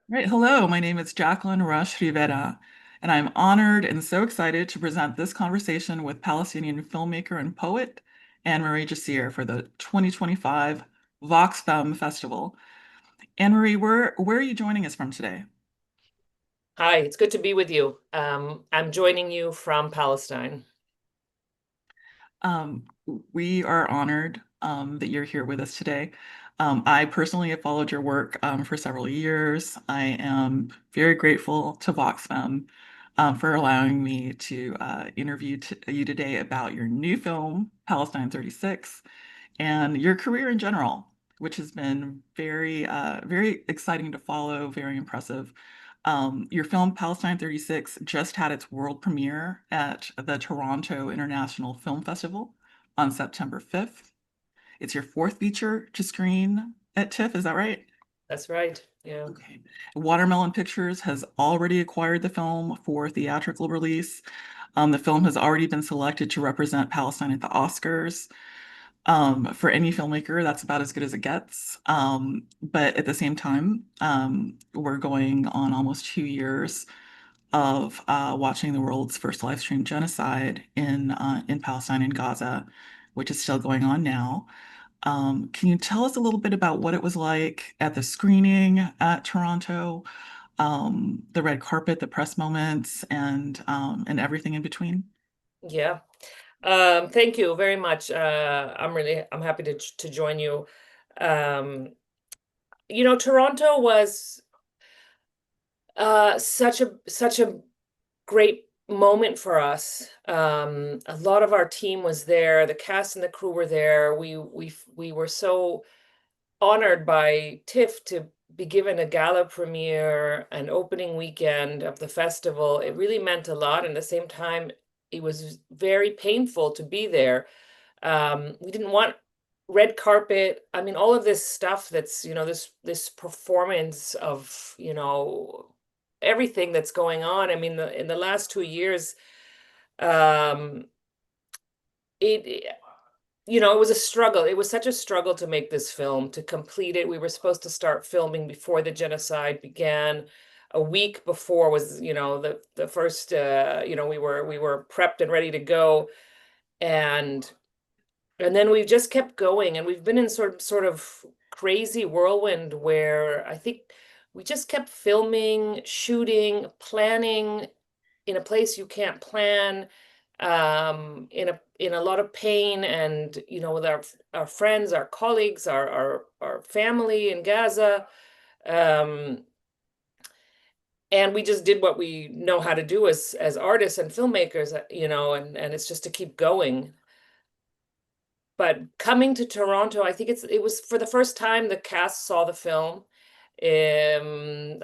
Right. Hello, my name is Jacqueline Rush Rivera, and I'm honored and so excited to present this conversation with Palestinian filmmaker and poet Annemarie Jacir for the 2025 Voxfem Festival. Annemarie, where are you joining us from today? Hi, it's good to be with you. I'm joining you from Palestine. Um, we are honored that you're here with us today. I personally have followed your work for several years. I am very grateful to Voxfem for allowing me to interview you today about your new film, Palestine 36, and your career in general, which has been very exciting to follow, very impressive. Your film Palestine 36 just had its world premiere at the Toronto International Film Festival on September 5th. It's your fourth feature to screen at TIFF, is that right? That's right. Yeah. Okay. Watermelon Pictures has already acquired the film for theatrical release. The film has already been selected to represent Palestine at the Oscars. For any filmmaker, that's about as good as it gets. But at the same time, we're going on almost 2 years of watching the world's first live stream genocide in Palestine and Gaza, which is still going on now. Can you tell us a little bit about what it was like at the screening at Toronto, the red carpet, the press moments, and everything in between? Yeah. Thank you very much. I'm happy to join you. Um, Toronto was such a great moment for us. A lot of our team was there. The cast and the crew were there. We were so honored by TIFF to be given a gala premiere and opening weekend of the festival. It really meant a lot. And at the same time, it was very painful to be there. We didn't want red carpet. I mean, all of this stuff that's, this performance of, everything that's going on. I mean, in the last 2 years, um, it it was a struggle. It was such a struggle to make this film, to complete it. We were supposed to start filming before the genocide began. A week before was, the first, we were prepped and ready to go. And and then we've just kept going, and we've been in sort of crazy whirlwind where I think we just kept filming, shooting, planning in a place you can't plan, in a lot of pain, and with our friends, our colleagues, our family in Gaza, um, and we just did what we know how to do as artists and filmmakers, and it's just to keep going. But coming to Toronto, I think it was for the first time the cast saw the film. A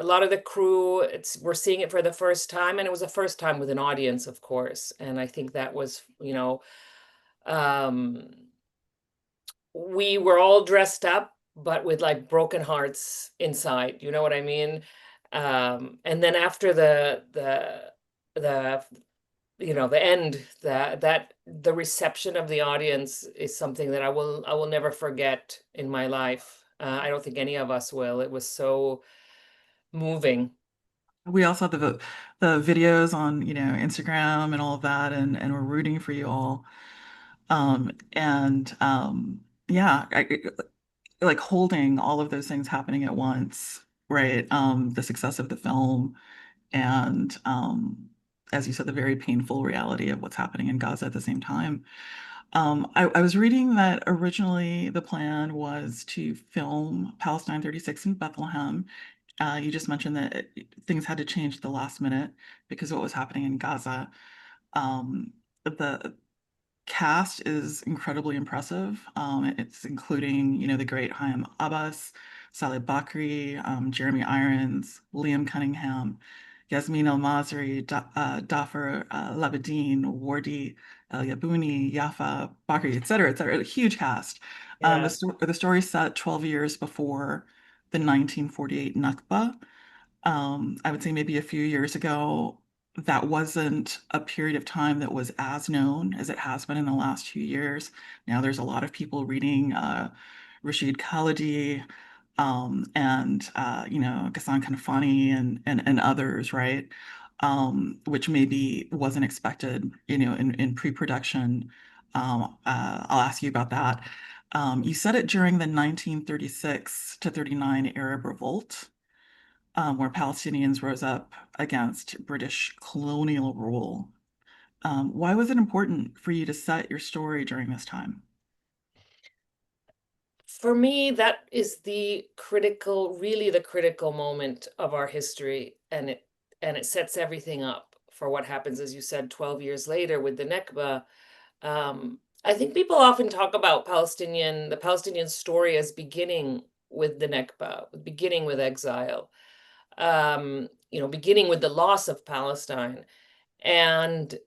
lot of the crew, we're seeing it for the first time, and it was the first time with an audience, of course. And I think that was, um, we were all dressed up, but with like broken hearts inside. You know what I mean? And then after the the end, that the reception of the audience is something that I will never forget in my life. I don't think any of us will. It was so moving. We also have the videos on, Instagram and all of that, and we're rooting for you all. And yeah, like holding all of those things happening at once, right? The success of the film and as you said, the very painful reality of what's happening in Gaza at the same time. I was reading that originally the plan was to film Palestine 36 in Bethlehem. You just mentioned that things had to change at the last minute because of what was happening in Gaza. The cast is incredibly impressive. It's including, the great Hiam Abbass, Saleh Bakri, Jeremy Irons, Liam Cunningham, Yasmine Massri, Dafar Labadine, Wardi, Eilabouni, Yafa, Bakri, et cetera, et cetera. A huge cast. Yeah. The story is set 12 years before the 1948 Nakba. I would say maybe a few years ago, that wasn't a period of time that was as known as it has been in the last few years. Now there's a lot of people reading Rashid Khalidi, and Ghassan Kanafani and others, right? Which maybe wasn't expected, in pre-production. I'll ask you about that. You said it during the 1936 to 39 Arab Revolt, where Palestinians rose up against British colonial rule. Why was it important for you to set your story during this time? For me, that is the critical, really the critical moment of our history, and it sets everything up for what happens, as you said, 12 years later with the Nakba. I think people often talk about the Palestinian story as beginning with the Nakba, beginning with exile, beginning with the loss of Palestine. And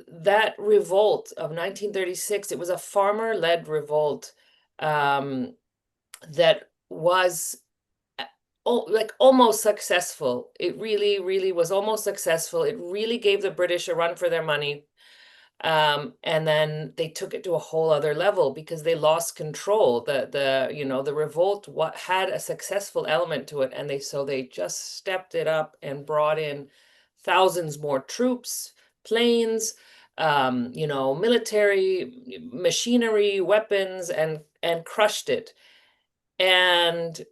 that revolt of 1936, it was a farmer-led revolt, um, that was like almost successful. It really, really was almost successful. It really gave the British a run for their money. And then they took it to a whole other level because they lost control. The revolt had a successful element to it, and they just stepped it up and brought in thousands more troops, planes, military machinery, weapons, and crushed it. And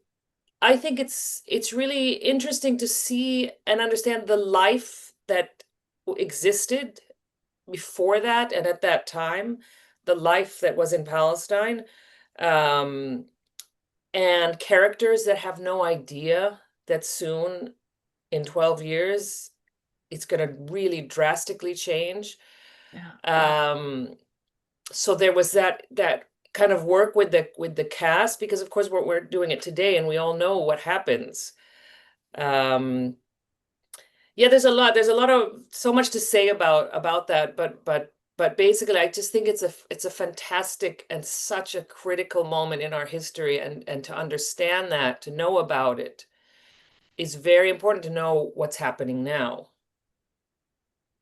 I think it's really interesting to see and understand the life that existed before that and at that time, the life that was in Palestine, um, and characters that have no idea that soon, in 12 years, it's going to really drastically change. Yeah, yeah. Um, so there was that kind of work with the cast, because of course we're doing it today and we all know what happens. Um, yeah, there's a lot of so much to say about that, but basically I just think it's a fantastic and such a critical moment in our history, and to understand that, to know about it, is very important to know what's happening now.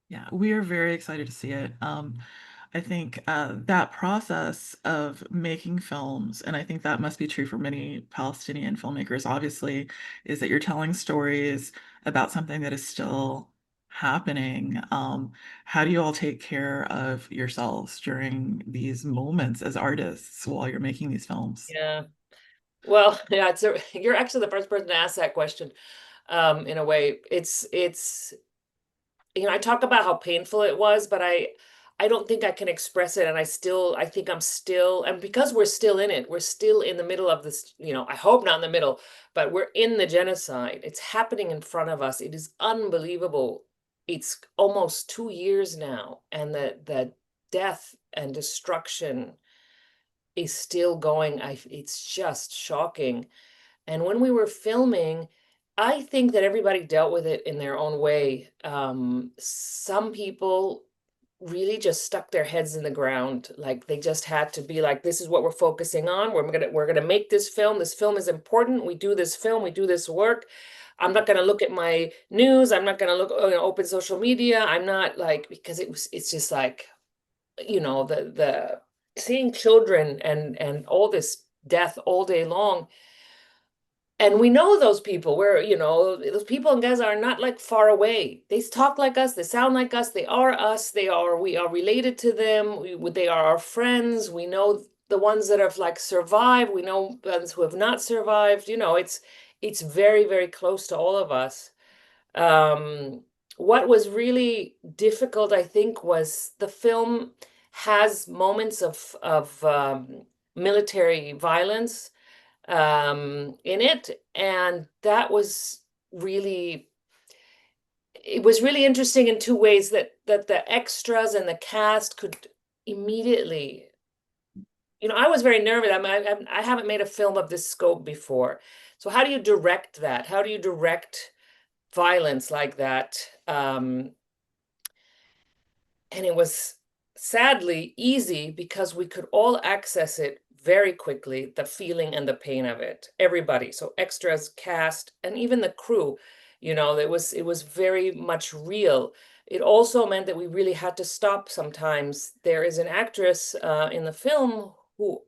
Yeah, we are very excited to see it. I think that process of making films, and I think that must be true for many Palestinian filmmakers, obviously, is that you're telling stories about something that is still happening. How do you all take care of yourselves during these moments as artists while you're making these films? Yeah. Well, yeah, you're actually the first person to ask that question. In a way, it's I talk about how painful it was, but I don't think I can express it, and I think I'm still, and because we're still in it, we're still in the middle of this, I hope not in the middle, but we're in the genocide. It's happening in front of us. It is unbelievable. It's almost 2 years now, and the death and destruction is still going. It's just shocking. And when we were filming, I think that everybody dealt with it in their own way. Some people really just stuck their heads in the ground. Like they just had to be like, this is what we're focusing on. We're gonna make this film. This film is important. We do this film, we do this work. I'm not gonna look at my news. I'm not gonna open social media. I'm not like, because it's just like, the seeing children and all this death all day long. And we know those people where, those people in Gaza are not like far away. They talk like us, they sound like us, they are us, we are related to them, they are our friends. We know the ones that have like survived, we know ones who have not survived. It's very, very close to all of us. Um, what was really difficult, I think, was the film has moments of military violence in it, and really it was really interesting in two ways, that the extras and the cast could immediately, I was very nervous. I mean, I haven't made a film of this scope before, so how do you direct that? How do you direct violence like that? And it was sadly easy because we could all access it very quickly, the feeling and the pain of it. Everybody, so extras, cast, and even the crew, it was very much real. It also meant that we really had to stop sometimes. There is an actress in the film who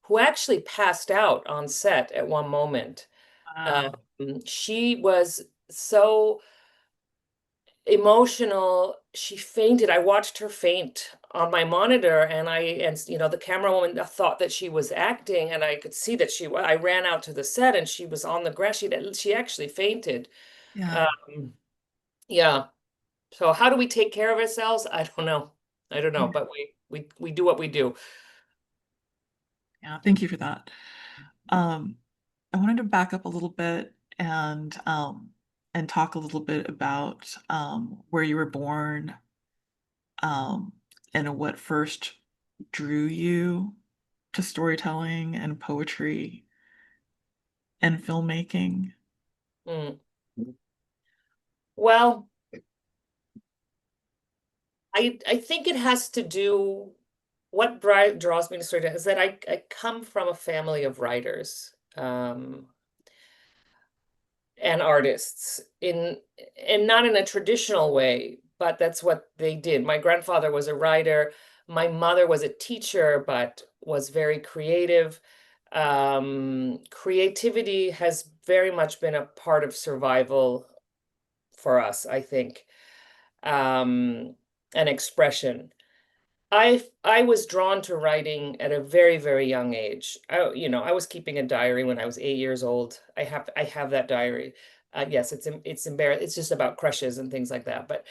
who actually passed out on set at one moment. Wow. She was so emotional. She fainted. I watched her faint on my monitor, and the camera woman thought that she was acting, and I could see that I ran out to the set and she was on the grass. She actually fainted. Yeah. Um, yeah. So how do we take care of ourselves? I don't know. I don't know, Yeah. but we do what we do. Yeah. Thank you for that. Um, I wanted to back up a little bit and talk a little bit about where you were born, um, and what first drew you to storytelling and poetry and filmmaking. Mm. Well, I think it has to do what draws me to storytelling is that I come from a family of writers. And artists in and not in a traditional way, but that's what they did. My grandfather was a writer. My mother was a teacher, but was very creative. Creativity has very much been a part of survival for us, I think, and expression. I was drawn to writing at a very, very young age. I was keeping a diary when I was 8 years old. I have that diary. Yes, it's embarrassing. It's just about crushes and things like that. But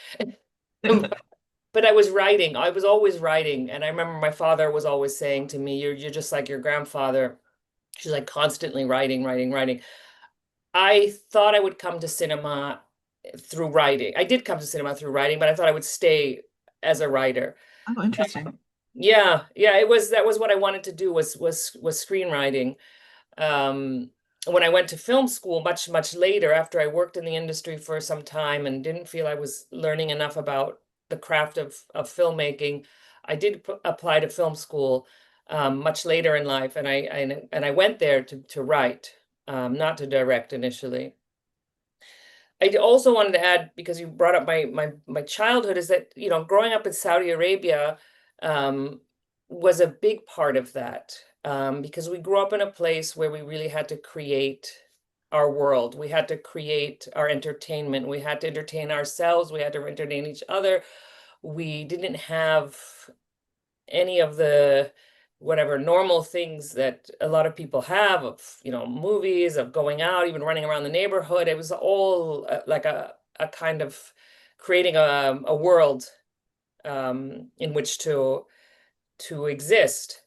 but I was writing. I was always writing, and I remember my father was always saying to me, "You're just like your grandfather." She's like constantly writing, writing, writing. I thought I would come to cinema through writing. I did come to cinema through writing, but I thought I would stay as a writer. Oh, interesting. Yeah, yeah, it was that was what I wanted to do was screenwriting. Um, when I went to film school much, much later, after I worked in the industry for some time and didn't feel I was learning enough about the craft of filmmaking, I did apply to film school much later in life, and I went there to write, not to direct initially. I also wanted to add, because you brought up my childhood, is that, growing up in Saudi Arabia um, was a big part of that, because we grew up in a place where we really had to create our world. We had to create our entertainment. We had to entertain ourselves. We had to entertain each other. We didn't have any of the whatever normal things that a lot of people have of, movies, of going out, even running around the neighborhood. It was all like a kind of creating a world in which to exist.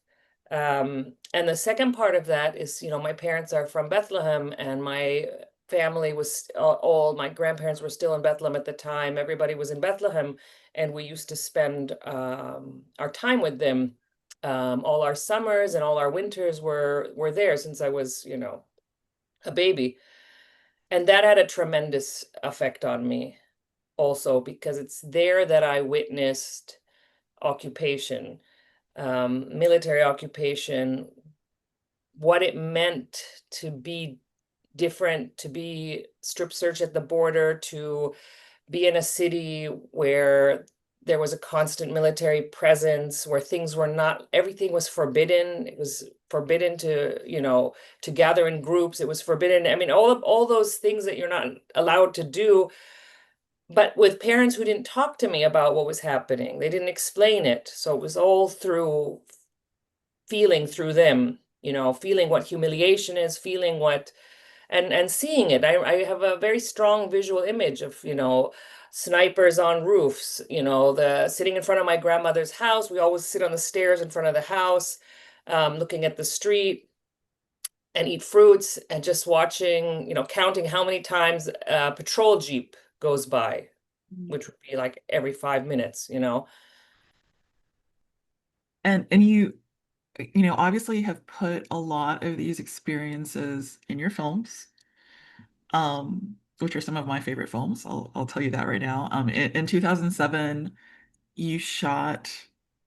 And the second part of that is, my parents are from Bethlehem, and my family was all my grandparents were still in Bethlehem at the time. Everybody was in Bethlehem, and we used to spend our time with them. All our summers and all our winters were there since I was, a baby. And that had a tremendous effect on me also, because it's there that I witnessed occupation, military occupation, what it meant to be different, to be strip searched at the border, to be in a city where there was a constant military presence, where everything was forbidden. It was forbidden to gather in groups. It was forbidden. I mean, all those things that you're not allowed to do, but with parents who didn't talk to me about what was happening. They didn't explain it. So it was all through feeling through them, feeling what humiliation is, feeling what and seeing it. I have a very strong visual image of, snipers on roofs, the sitting in front of my grandmother's house. We always sit on the stairs in front of the house, looking at the street and eat fruits and just watching, counting how many times a patrol jeep goes by, which would be like every 5 minutes. And you obviously have put a lot of these experiences in your films, which are some of my favorite films. I'll tell you that right now. In 2007, you shot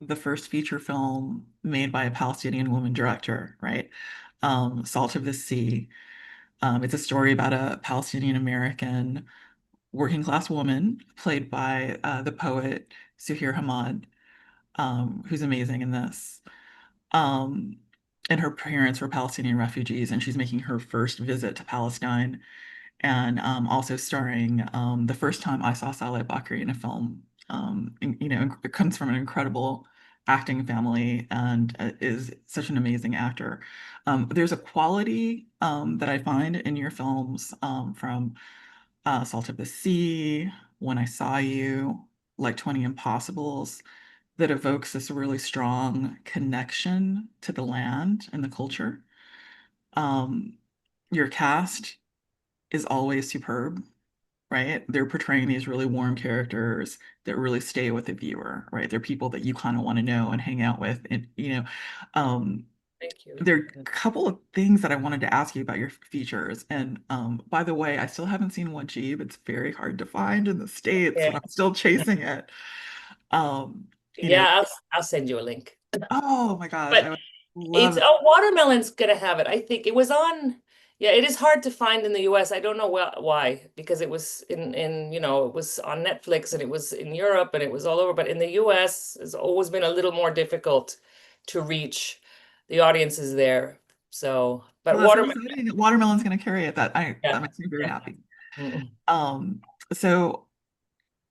the first feature film made by a Palestinian woman director, right? Salt of the Sea. It's a story about a Palestinian American working class woman played by the poet Suhair Hamad, who's amazing in this. Um, and her parents were Palestinian refugees, and she's making her first visit to Palestine, and also starring the first time I saw Saleh Bakri in a film. It comes from an incredible acting family and is such an amazing actor. There's a quality that I find in your films from Salt of the Sea, When I Saw You, like 20 Impossibles, that evokes this really strong connection to the land and the culture. Um, your cast is always superb, right? They're portraying these really warm characters that really stay with the viewer, right? They're people that you kind of want to know and hang out with. And, um, Thank you. there are a couple of things that I wanted to ask you about your features. And by the way, I still haven't seen Wajib. It's very hard to find in the States, Yeah. but I'm still chasing it. Um, you know, Yeah, I'll send you a link. oh my gosh, I But would love it's it. oh, Watermelon's gonna have it. I think it was on. Yeah, it is hard to find in the US. I don't know why, because it was it was on Netflix and it was in Europe and it was all over, but in the US it's always been a little more difficult to reach the audiences there. So, Oh, but that's so Watermelon, exciting. Watermelon's going to carry it. yeah, That makes me very yeah. happy. Mm. Um, so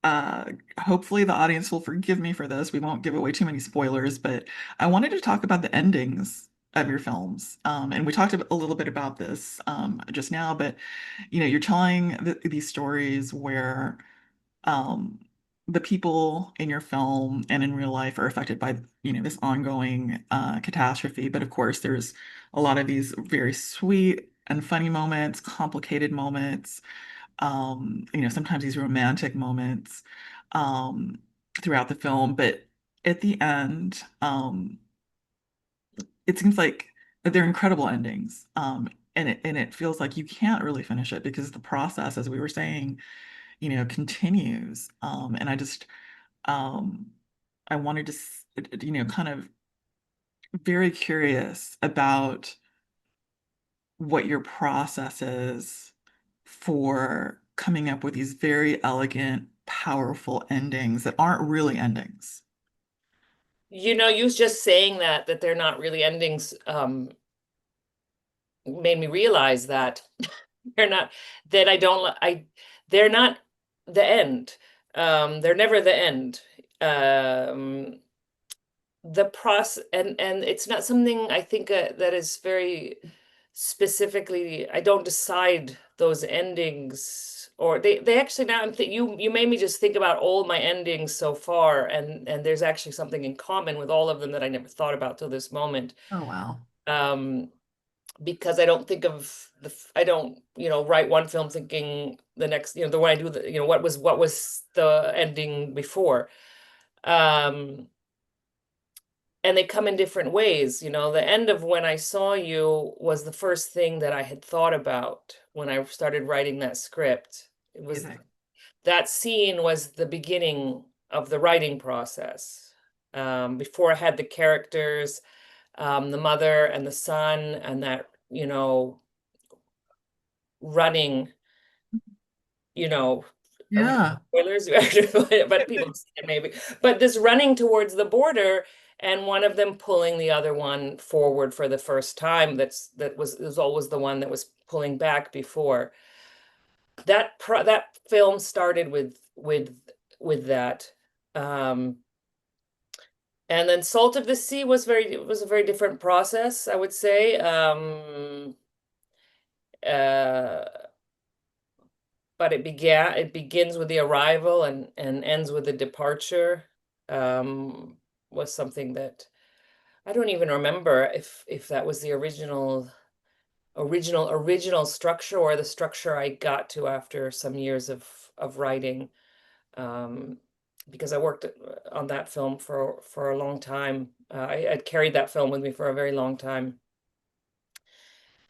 uh, hopefully the audience will forgive me for this. We won't give away too many spoilers, but I wanted to talk about the endings of your films. And we talked a little bit about this just now, but you're telling these stories where um, the people in your film and in real life are affected by, this ongoing catastrophe. But of course, there's a lot of these very sweet and funny moments, complicated moments, sometimes these romantic moments um, throughout the film. But at the end, it seems like they're incredible endings. And it feels like you can't really finish it because the process, as we were saying, continues. And um, I wanted to, kind of very curious about what your process is for coming up with these very elegant, powerful endings that aren't really endings. You just saying that they're not really endings made me realize that they're not that I don't li- I they're not the end. They're never the end. Um, the process and it's not something I think that is very specifically. I don't decide those endings, or they actually now you made me just think about all my endings so far, and there's actually something in common with all of them that I never thought about till this moment. Oh, wow. Um, because I don't think of I don't, write one film thinking the next, the way I do what was the ending before. Um, and they come in different ways. The end of When I Saw You was the first thing that I had thought about when I started writing that script. It was Amazing. that scene was the beginning of the writing process. Before I had the characters, the mother and the son, and that, running, you know, are we Yeah. spoilers? But people have seen it maybe. But this running towards the border and one of them pulling the other one forward for the first time. That was always the one that was pulling back before. That film started with that. Um, and then Salt of the Sea it was a very different process, I would say. Uh, but it begins with the arrival and ends with the departure. um was something that I don't even remember if that was the original structure, or the structure I got to after some years of writing. um because I worked on that film for a long time. I'd carried that film with me for a very long time.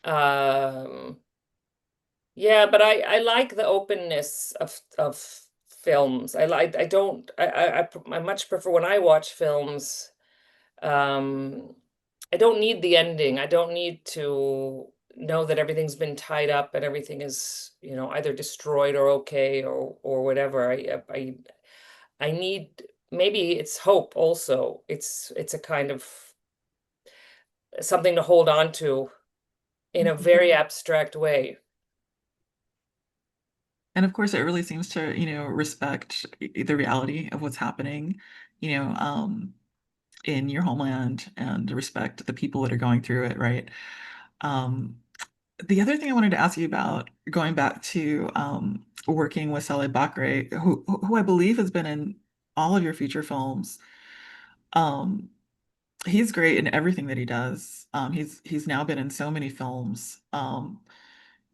um Yeah, but I like the openness of films. I don't I much prefer when I watch films. Um, I don't need the ending. I don't need to know that everything's been tied up and everything is, either destroyed or okay or whatever. I need, maybe it's hope also. It's a kind of something to hold on to in a Mhm. very abstract way. And of course, it really seems to, respect the reality of what's happening, you know, um, in your homeland and respect the people that are going through it, right? Um, the other thing I wanted to ask you about, going back to working with Saleh Bakri, who I believe has been in all of your feature films. Um, he's great in everything that he does. He's now been in so many films,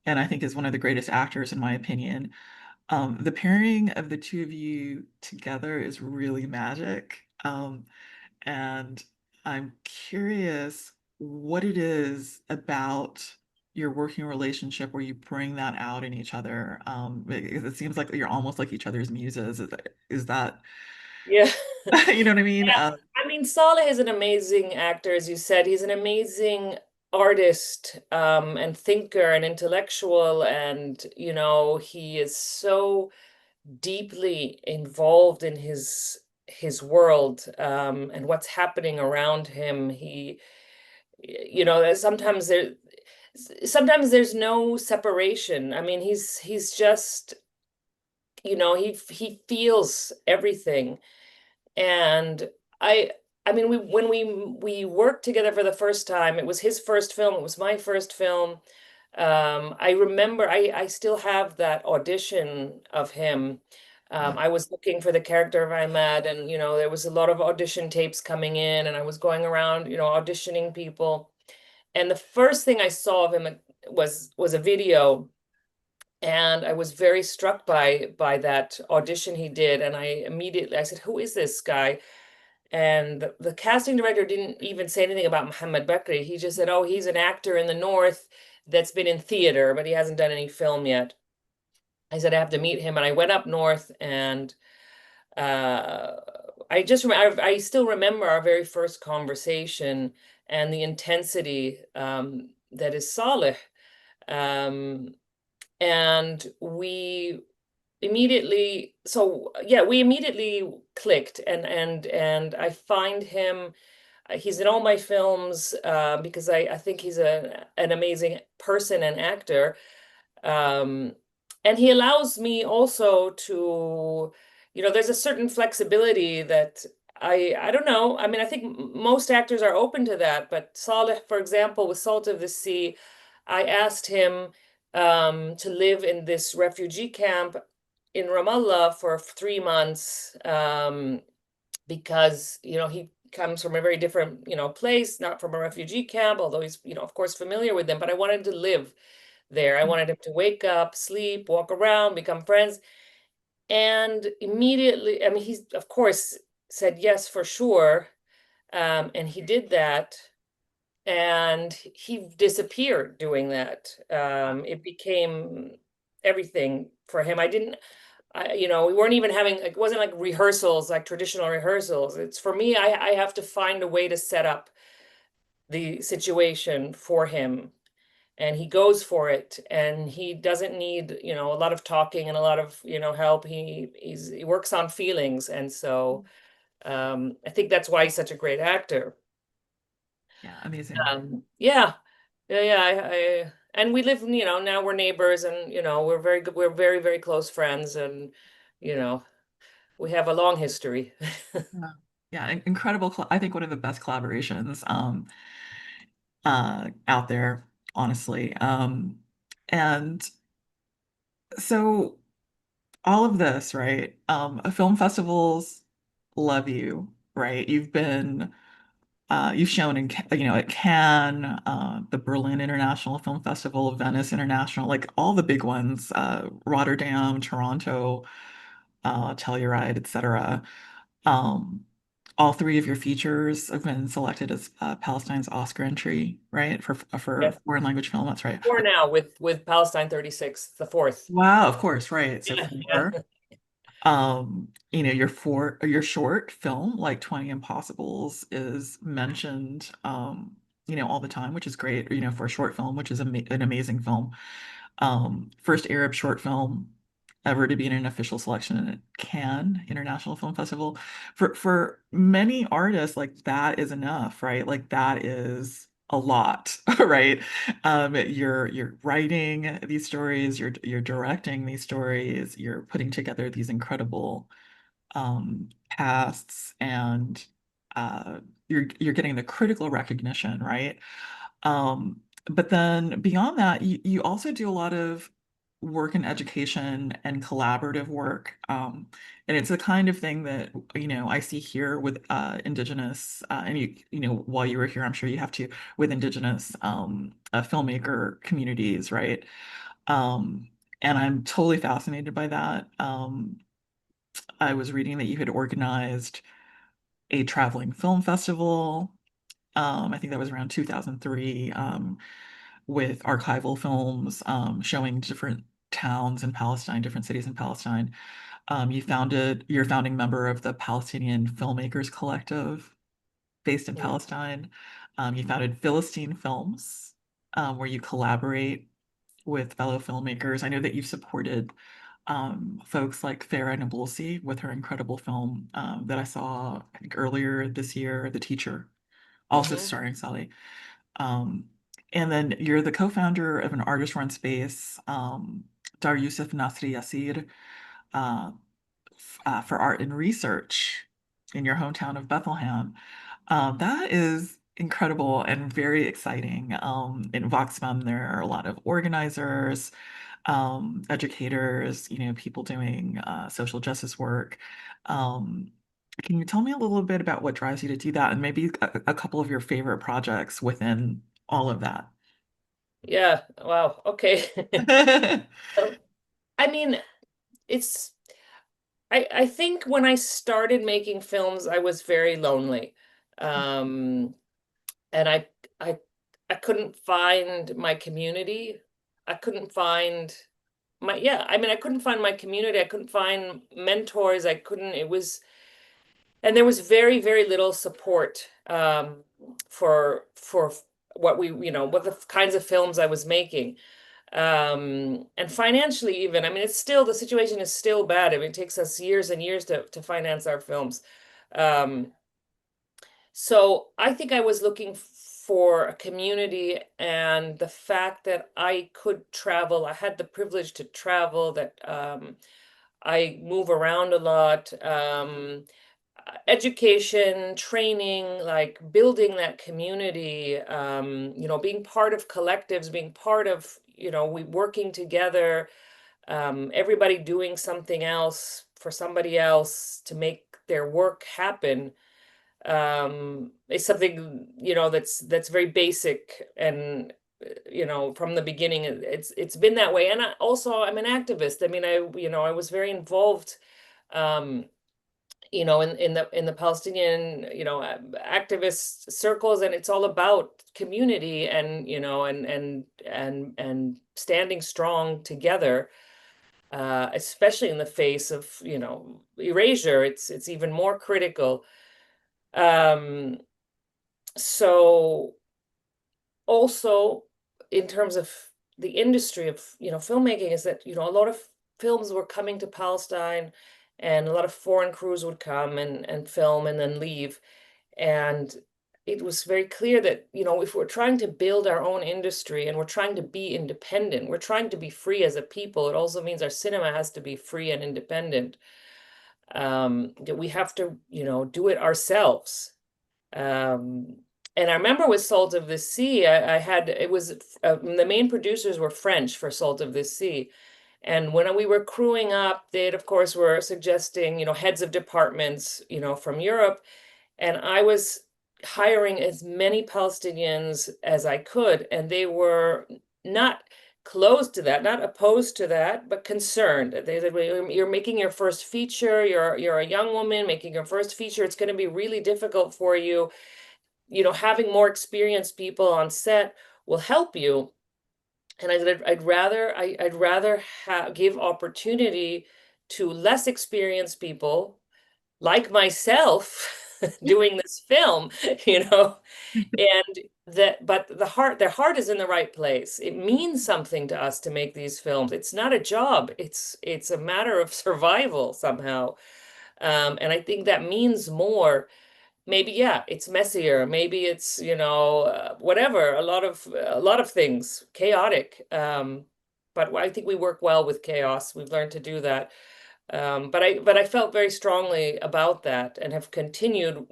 and I think is one of the greatest actors in my opinion. The pairing of the two of you together is really magic. And I'm curious what it is about your working relationship where you bring that out in each other. It seems like you're almost like each other's muses. Is that, Yeah. you know what I mean? I mean, Saleh is an amazing actor, as you said. He's an amazing artist, and thinker and intellectual, and he is so deeply involved in his world, and what's happening around him. Sometimes there's no separation. I mean, he's just, he feels everything. And I I mean, when we worked together for the first time, it was his first film, it was my first film. I remember I still have that audition of him. Yeah. I was looking for the character of Ahmad, and there was a lot of audition tapes coming in, and I was going around, auditioning people. And the first thing I saw of him was a video, and I was very struck by that audition he did. And I said, "Who is this guy?" And the casting director didn't even say anything about Mohammed Bakri. He just said, "Oh, he's an actor in the North that's been in theater, but he hasn't done any film yet." I said, "I have to meet him." And I went up north, and uh, I still remember our very first conversation and the intensity, that is Saleh. Um, and we immediately clicked, and I find him. He's in all my films, because I think he's an amazing person and actor. Um, and he allows me also to, there's a certain flexibility that I don't know. I mean, I think most actors are open to that, but Saleh, for example, with Salt of the Sea, I asked him, to live in this refugee camp in Ramallah for 3 months, because he comes from a very different place, not from a refugee camp, although he's of course familiar with them. But I wanted him to live there. I wanted him to wake up, sleep, walk around, become friends. And immediately, I mean, he's of course said yes for sure. And he did that, and he disappeared doing that. It became everything for him. We weren't even having, it wasn't like rehearsals, like traditional rehearsals. It's for me, I have to find a way to set up the situation for him. And he goes for it, and he doesn't need, a lot of talking and a lot of, help. He works on feelings. And so, I think that's why he's such a great actor. Yeah, amazing. Yeah, yeah, yeah. And we live, now we're neighbors, and we're very good. We're very, very close friends, and you know, we have a long history. Yeah, yeah, incredible. I think one of the best collaborations out there, honestly. And so all of this, right? Film festivals love you, right? You've shown at Cannes, the Berlin International Film Festival, Venice International, like all the big ones, Rotterdam, Toronto, Telluride, etc. Um, all three of your features have been selected as Palestine's Oscar entry, right? For Yes, foreign language film, that's right. four now with Palestine 36, the fourth. Wow, of course, right. So Yeah, yeah. four. Your short film, like 20 Impossibles, is mentioned all the time, which is great, for a short film, which is an amazing film. First Arab short film ever to be in an official selection at Cannes International Film Festival. For many artists, like that is enough, right? Like that is a lot, right? You're writing these stories, you're directing these stories, you're putting together these incredible casts, and you're getting the critical recognition, right? But then beyond that, you also do a lot of work in education and collaborative work. And it's the kind of thing that, I see here with Indigenous, and while you were here, I'm sure you have to, with Indigenous filmmaker communities, right? Um, and I'm totally fascinated by that. I was reading that you had organized a traveling film festival. I think that was around 2003, with archival films showing different towns in Palestine, different cities in Palestine. You're a founding member of the Palestinian Filmmakers Collective based in Mm. Palestine. You founded Philistine Films, where you collaborate with fellow filmmakers. I know that you've supported folks like Farah Nabulsi with her incredible film that I saw, I think, earlier this year, The Teacher, also Hmm. starring Saleh. Um, and then you're the co-founder of an artist-run space, Dar Yusuf Nasri Yasir, uh, for art and research in your hometown of Bethlehem. That is incredible and very exciting. In Voxfem, there are a lot of organizers, educators, people doing social justice work. Um, can you tell me a little bit about what drives you to do that, and maybe a couple of your favorite projects within all of that? Yeah. Wow. Okay. So, I mean, it's I think when I started making films, I was very lonely. Um, and I I couldn't find my community. I couldn't find I mean, I couldn't find my community. I couldn't find mentors. I couldn't, it was, and there was very, very little support for what what the kinds of films I was making. And financially even, I mean, it's still, the situation is still bad. I mean, it takes us years and years to finance our films. Um, so I think I was looking for a community, and the fact that I could travel, I had the privilege to travel, that I move around a lot, education, training, like building that community, being part of collectives, being part of, we working together, everybody doing something else for somebody else to make their work happen, is something, that's very basic. And from the beginning, it's been that way. And I'm an activist. I mean, I was very involved, um, in the Palestinian, activist circles, and it's all about community, and and standing strong together, especially in the face of, erasure. It's even more critical. Um, so also, in terms of the industry of, filmmaking, is that, a lot of films were coming to Palestine, and a lot of foreign crews would come and film and then leave. And it was very clear that, if we're trying to build our own industry and we're trying to be independent, we're trying to be free as a people, it also means our cinema has to be free and independent. That we have to, do it ourselves. Um, and I remember with Salt of the Sea, I had, it was, the main producers were French for Salt of the Sea. And when we were crewing up, they, of course, were suggesting, heads of departments, from Europe. And I was hiring as many Palestinians as I could. And they were not closed to that, not opposed to that, but concerned. They said, well, you're making your first feature, you're a young woman making your first feature, it's going to be really difficult for you. Having more experienced people on set will help you. And I said, I'd rather give opportunity to less experienced people like myself doing this film, and but their heart is in the right place. It means something to us to make these films. It's not a job. It's a matter of survival somehow. And I think that means more. maybe, yeah, it's messier. Maybe it's, whatever, a lot of things, chaotic. But I think we work well with chaos. We've learned to do that. But I felt very strongly about that and have continued,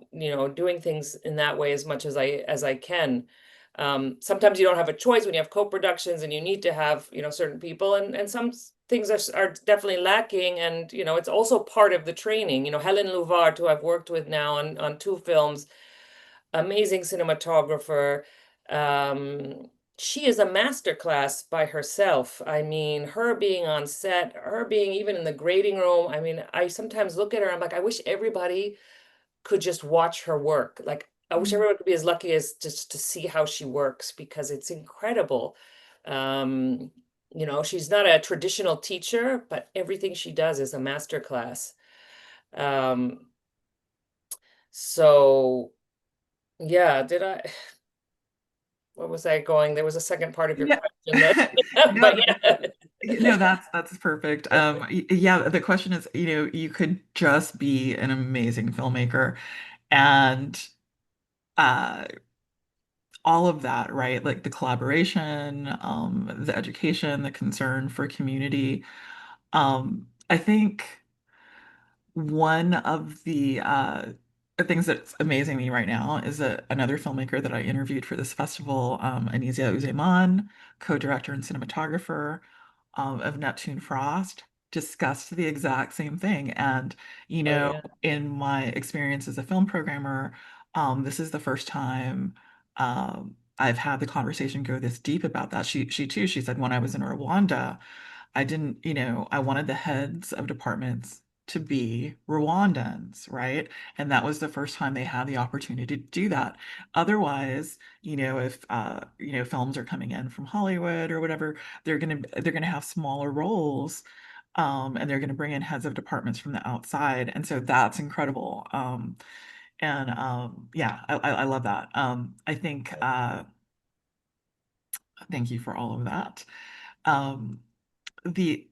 doing things in that way as much as I can. Sometimes you don't have a choice when you have co-productions and you need to have, certain people, and some things are definitely lacking, and it's also part of the training. Hélène Louvart, who I've worked with now on two films, amazing cinematographer. She is a master class by herself. I mean, her being on set, her being even in the grading room. I mean, I sometimes look at her, I'm like, I wish everybody could just watch her work. Like, I wish everyone could be as lucky as just to see how she works, because it's incredible. Um, she's not a traditional teacher, but everything she does is a master class. Um, so yeah, did I, what was I going? There was a second part of your Yeah. question that, No, but yeah. no, that's perfect. Yeah, the question is, you could just be an amazing filmmaker, and uh, all of that, right? Like the collaboration, the education, the concern for community. I think one of the things that's amazing me right now is that another filmmaker that I interviewed for this festival, Anisia Uzeyman, co-director and cinematographer of Neptune Frost, discussed the exact same thing. And, Oh yeah. in my experience as a film programmer, this is the first time I've had the conversation go this deep about that. She too, she said, when I was in Rwanda, I didn't, I wanted the heads of departments to be Rwandans, right? And that was the first time they had the opportunity to do that. Otherwise, if films are coming in from Hollywood or whatever, they're gonna have smaller roles, and they're gonna bring in heads of departments from the outside, and so that's incredible. And yeah, I love that. I think thank you for all of that. Um, the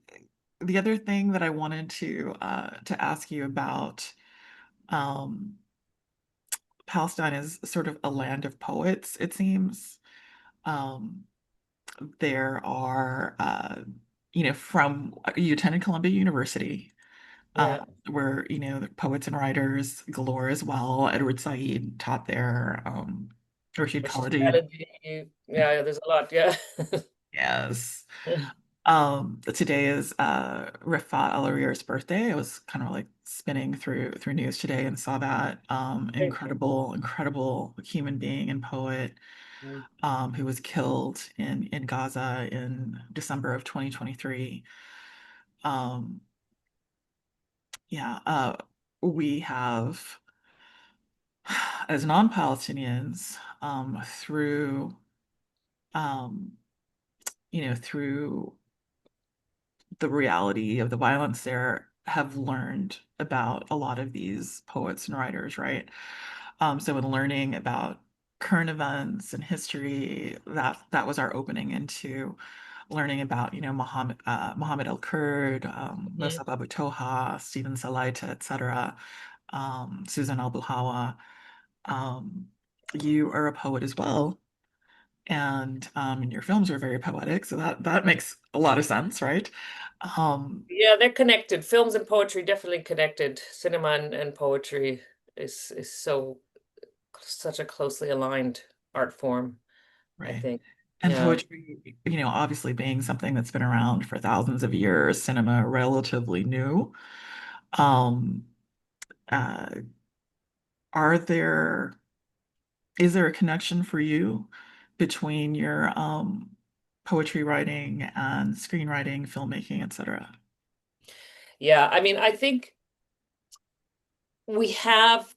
the other thing that I wanted to ask you about, um, Palestine is sort of a land of poets, it seems. Um, there are, from you attended Columbia University, uh, Yeah. where the poets and writers galore as well. Edward Said taught there. Rashid Rashid Khalidi, Khalidi, yeah, there's a lot, yeah. yes. Today is Rifat Al-Hariry's birthday. I was kind of like spinning through news today and saw that Thank incredible human being and poet, you. who was killed in Gaza in December of 2023. Um, yeah, we have, as non-Palestinians, um, through the reality of the violence there, have learned about a lot of these poets and writers, right? So in learning about current events and history, that was our opening into learning about, Muhammad El-Kurd, Mhm. Musab Abu Toha, Stephen Salaita, etc., Susan Al-Bulhawa. Um, you are a poet as well, and your films are very poetic, so that makes a lot of sense, right? Um, Yeah, they're connected. Films and poetry definitely connected. Cinema and poetry is such a closely aligned art form, I right. think. And Yeah. poetry, obviously being something that's been around for thousands of years, cinema relatively new. Um, uh, are there, is there a connection for you between your poetry writing and screenwriting, filmmaking, etc.? Yeah, I mean, I think we have,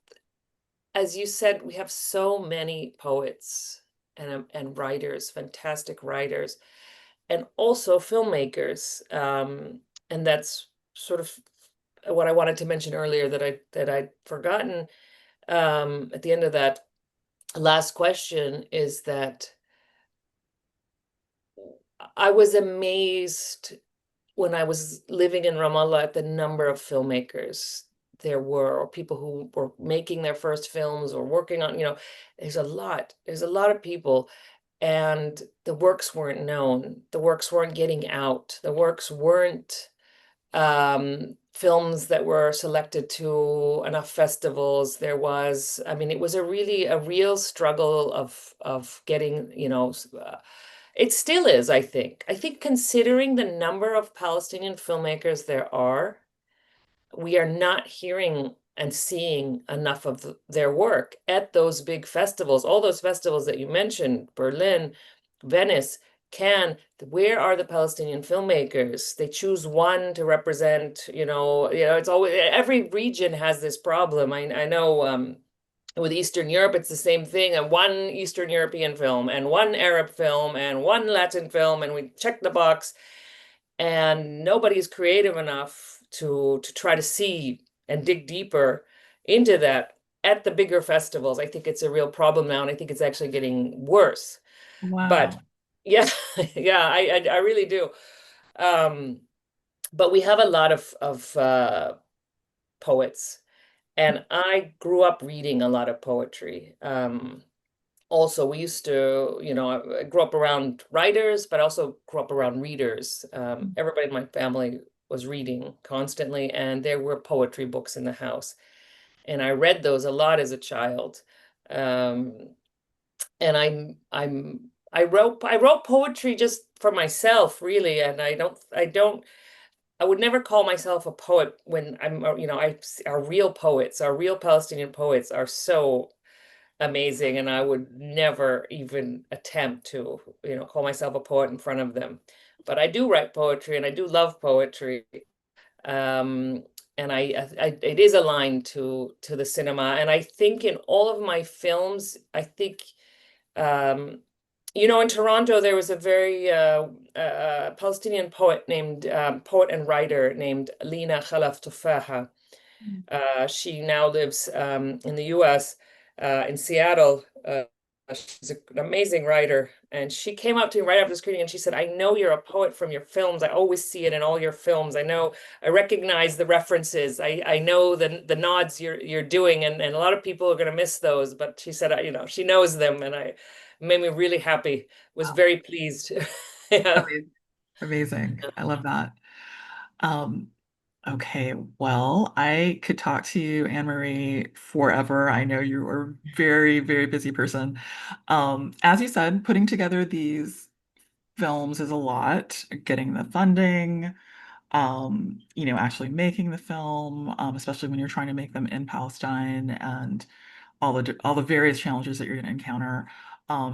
as you said, we have so many poets and writers, fantastic writers, and also filmmakers. And that's sort of what I wanted to mention earlier that I'd forgotten, at the end of that last question, is that I was amazed when I was living in Ramallah at the number of filmmakers there were, or people who were making their first films or working on, there's a lot of people, and the works weren't known. The works weren't getting out. The works weren't films that were selected to enough festivals. There was, I mean, it was a real struggle of getting, it still is, I think. I think considering the number of Palestinian filmmakers there are, we are not hearing and seeing enough of their work at those big festivals, all those festivals that you mentioned, Berlin, Venice, Cannes. Where are the Palestinian filmmakers? They choose one to represent, it's always, every region has this problem. I know with Eastern Europe, it's the same thing. And one Eastern European film and one Arab film and one Latin film, and we check the box, and nobody's creative enough to try to see and dig deeper into that at the bigger festivals. I think it's a real problem now, and I think it's actually getting worse. But Wow. yeah, yeah, I really do. Um, but we have a lot of poets, and I grew up reading a lot of poetry. Also, we used to, I grew up around writers, but also grew up around readers. Everybody in my family was reading constantly, and there were poetry books in the house. And I read those a lot as a child. Um, and I wrote poetry just for myself, really. And I would never call myself a poet when our real poets, our real Palestinian poets are so amazing, and I would never even attempt to, call myself a poet in front of them. But I do write poetry, and I do love poetry. Um, and it is aligned to the cinema. And I think in all of my films, I think, um, in Toronto, there was a very Palestinian poet and writer named Lina Khalaf Tufaha. She now lives in the US, in Seattle. She's an amazing writer. And she came up to me right after the screening and she said, I know you're a poet from your films. I always see it in all your films. I recognize the references. I know the nods you're doing, and a lot of people are going to miss those. But she said, she knows them, and I made me really happy. Was Wow. very pleased. Yeah. Amazing. Amazing. I love that. Um, okay, well, I could talk to you, Anne-Marie, forever. I know you are a very, very busy person. As you said, putting together these films is a lot, getting the funding, actually making the film, especially when you're trying to make them in Palestine and all the various challenges that you're going to encounter.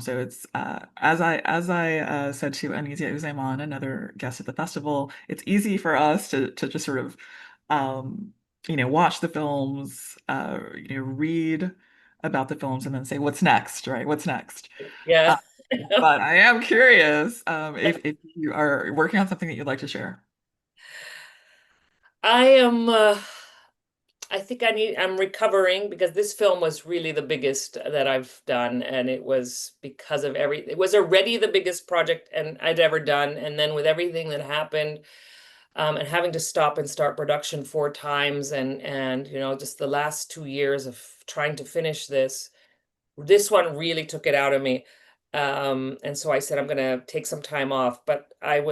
So it's as I said to Anisia Uzeyman, another guest at the festival, it's easy for us to just sort of watch the films, read about the films and then say what's next, right? What's next? Uh, Yeah. but I am curious if you are working on something that you'd like to share. I am I think I'm recovering because this film was really the biggest that I've done, and it was because of it was already the biggest project I'd ever done, and then with everything that happened, and having to stop and start production 4 times, and just the last 2 years of trying to finish this one really took it out of me. And so I said, I'm gonna take some time off, but I'm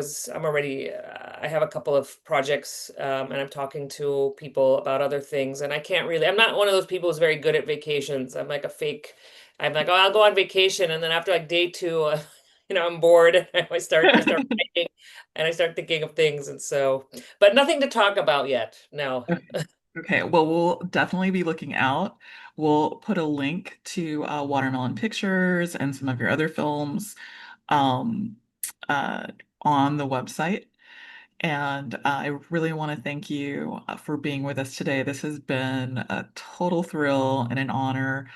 already, I have a couple of projects, and I'm talking to people about other things, and I'm not one of those people who's very good at vacations. I'm like, oh, I'll go on vacation. And then after like day two, I'm bored. I start writing, and I start thinking of things. And so, but nothing to talk about yet. No. Okay, well, we'll definitely be looking out. We'll put a link to Watermelon Pictures and some of your other films um, uh, on the website. And I really want to thank you for being with us today. This has been a total thrill and an honor,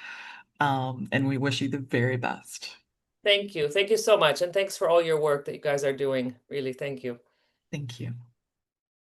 and we wish you the very best. Thank you. Thank you so much. And thanks for all your work that you guys are doing. Really, thank you. Thank you.